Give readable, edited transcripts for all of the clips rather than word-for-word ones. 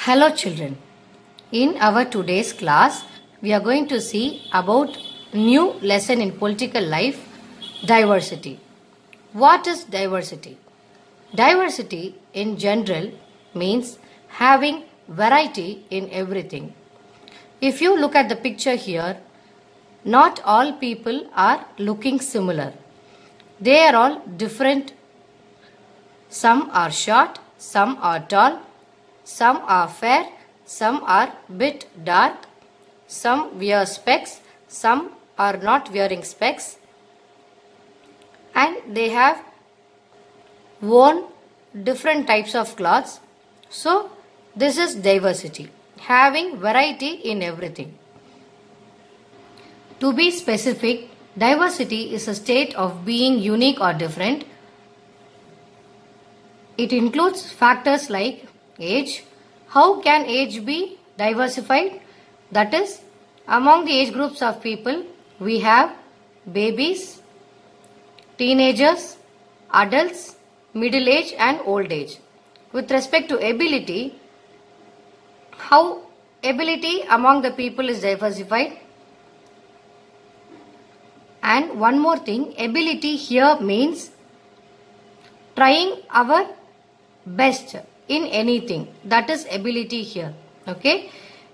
Hello children. In our today's class, we are going to see about new lesson in political life, diversity. What is diversity? Diversity in general means having variety in everything. If you look at the picture here, not all people are looking similar. They are all different. Some are short, some are tall, some are fair, some are bit dark, some wear specs, some are not wearing specs, and they have worn different types of clothes. So this is diversity, having variety in everything. To be specific, diversity is a state of being unique or different. It includes factors like age. How can age be diversified? That is, among the age groups of people, we have babies, teenagers, adults, middle age and old age. With respect to ability, how ability among the people is diversified? And one more thing, ability here means trying our best in anything. That is ability here. Okay.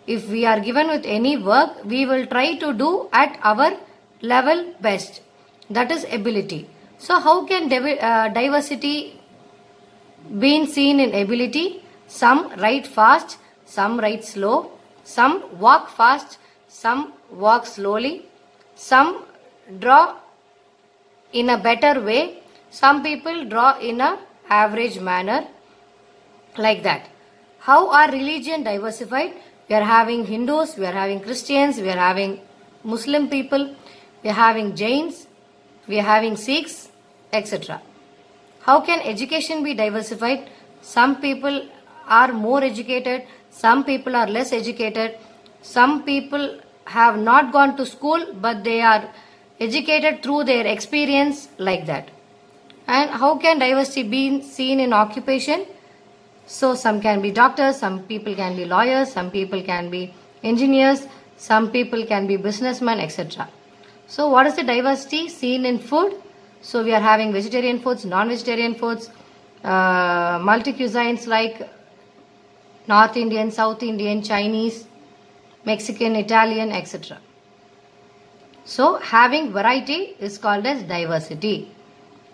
If we are given with any work, we will try to do at our level best. That is ability. So how can diversity be seen in ability? Some write fast, some write slow, some walk fast, some walk slowly, some draw in a better way, some people draw in a average manner, like that. How are religion diversified? We are having Hindus, we are having Christians, we are having Muslim people, we are having Jains, we are having Sikhs, etc. How can education be diversified? Some people are more educated, some people are less educated, some people have not gone to school but they are educated through their experience, like that. And how can diversity be seen in occupation? So some can be doctors, some people can be lawyers, some people can be engineers, some people can be businessmen, etc. So what is the diversity seen in food? So we are having vegetarian foods, non-vegetarian foods, multi-cuisines like North Indian, South Indian, Chinese, Mexican, Italian, etc. So having variety is called as diversity.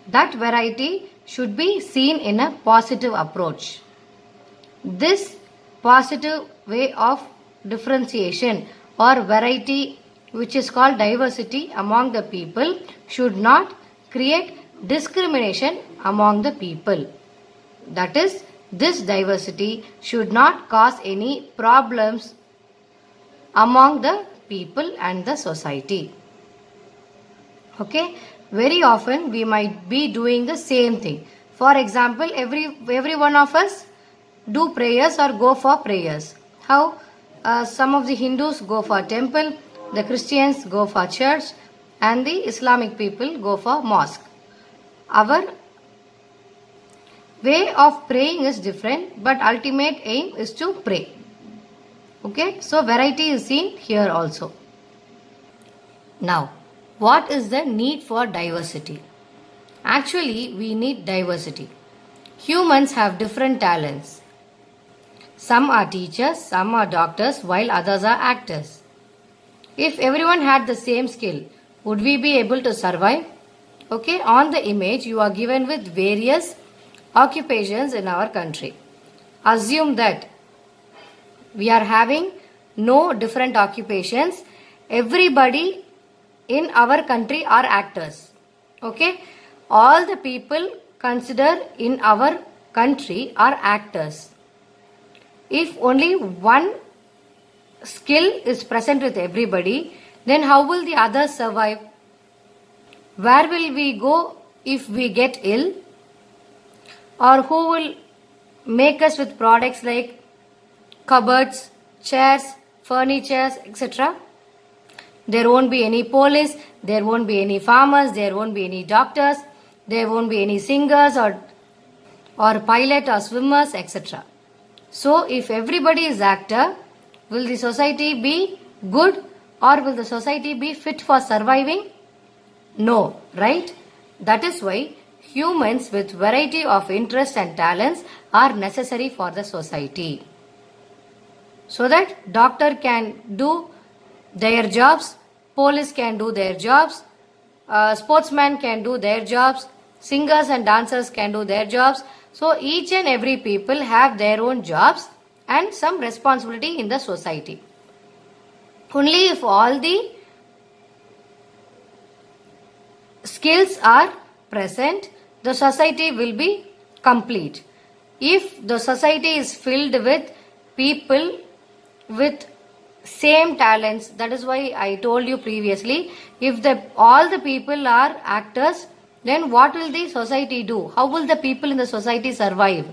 That variety should be seen in a positive approach. This positive way of differentiation or variety, which is called diversity among the people, should not create discrimination among the people. That is, this diversity should not cause any problems among the people and the society. Okay, very often we might be doing the same thing. For example, every one of us do prayers or go for prayers. How? Some of the Hindus go for temple, the Christians go for church, and the Islamic people go for mosque. Our way of praying is different, but ultimate aim is to pray. Okay, so variety is seen here also. Now, what is the need for diversity? Actually, we need diversity. Humans have different talents. Some are teachers, some are doctors, while others are actors. If everyone had the same skill, would we be able to survive? Okay, on the image you are given with various occupations in our country. Assume that we are having no different occupations. Everybody in our country are actors. Okay, all the people considered in our country are actors. If only one skill is present with everybody, then how will the others survive? Where will we go if we get ill? Or who will make us with products like cupboards, chairs, furnitures, etc.? There won't be any police, there won't be any farmers, there won't be any doctors, there won't be any singers or pilot or swimmers, etc. So if everybody is actor, will the society be good or will the society be fit for surviving? No, right? That is why humans with variety of interests and talents are necessary for the society. So that doctor can do their jobs, police can do their jobs, sportsmen can do their jobs, singers and dancers can do their jobs. So each and every people have their own jobs and some responsibility in the society. Only if all the skills are present, the society will be complete. If the society is filled with people with same talents, that is why I told you previously, if all the people are actors, then what will the society do? How will the people in the society survive?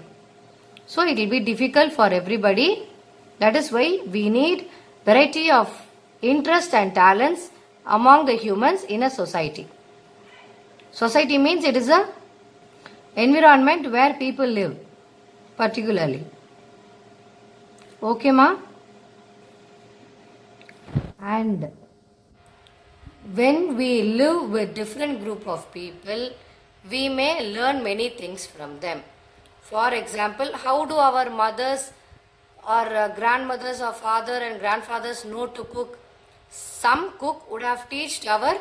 So it will be difficult for everybody. That is why we need variety of interest and talents among the humans in a society. Society means it is a environment where people live, particularly. Okay, ma? And when we live with different group of people, we may learn many things from them. For example, how do our mothers or grandmothers or father and grandfathers know to cook? Some cook would have taught our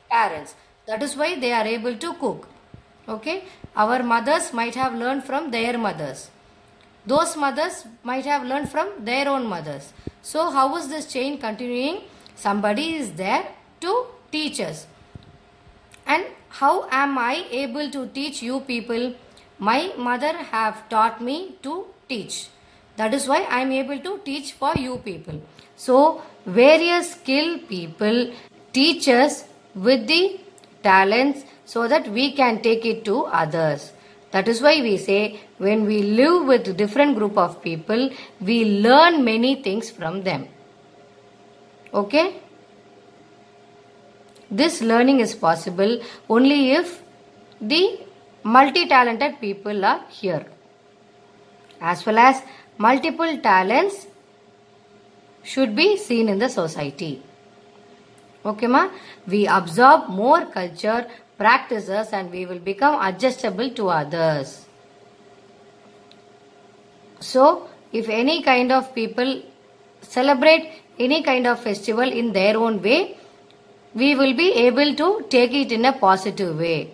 parents. That is why they are able to cook. Okay? Our mothers might have learned from their mothers. Those mothers might have learned from their own mothers. So how is this chain continuing? Somebody is there to teach us. And how am I able to teach you people? My mother have taught me to teach. That is why I am able to teach for you people. So various skilled people teach us with the talents so that we can take it to others. That is why we say when we live with different group of people, we learn many things from them. Okay? This learning is possible only if the multi-talented people are here. As well as multiple talents should be seen in the society. Okay, ma? We absorb more culture, practices, and we will become adjustable to others. So, if any kind of people celebrate any kind of festival in their own way, we will be able to take it in a positive way.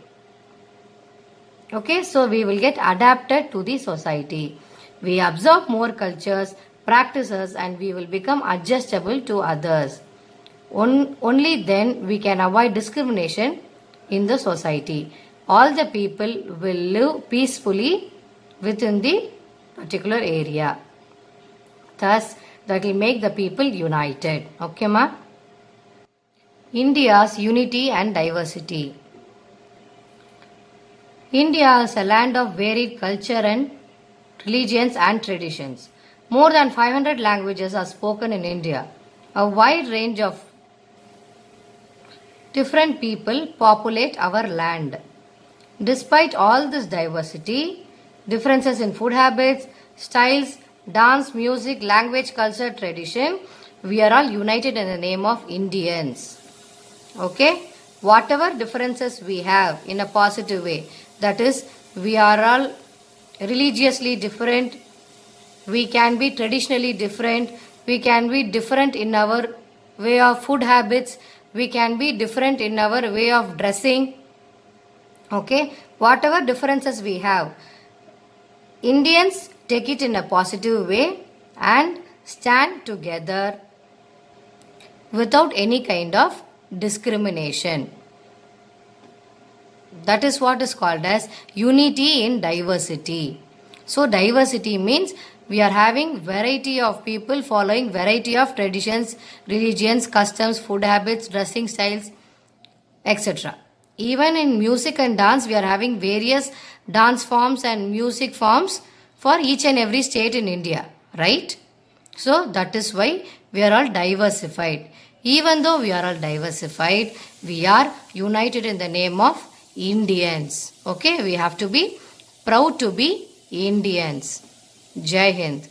Okay, so we will get adapted to the society. We absorb more cultures, practices, and we will become adjustable to others. Only then we can avoid discrimination in the society. All the people will live peacefully within the particular area. Thus, that will make the people united. Okay, ma? India's unity and diversity. India is a land of varied culture and religions and traditions. More than 500 languages are spoken in India. A wide range of different people populate our land. Despite all this diversity, differences in food habits, styles, dance, music, language, culture, tradition, we are all united in the name of Indians. Okay? Whatever differences we have in a positive way, that is, we are all religiously different, we can be traditionally different, we can be different in our way of food habits, we can be different in our way of dressing. Okay? Whatever differences we have, Indians take it in a positive way and stand together without any kind of discrimination. That is what is called as unity in diversity. So diversity means we are having variety of people following variety of traditions, religions, customs, food habits, dressing styles, etc. Even in music and dance, we are having various dance forms and music forms for each and every state in India, right? So that is why we are all diversified. Even though we are all diversified, we are united in the name of Indians. Okay, we have to be proud to be Indians. Jai Hind.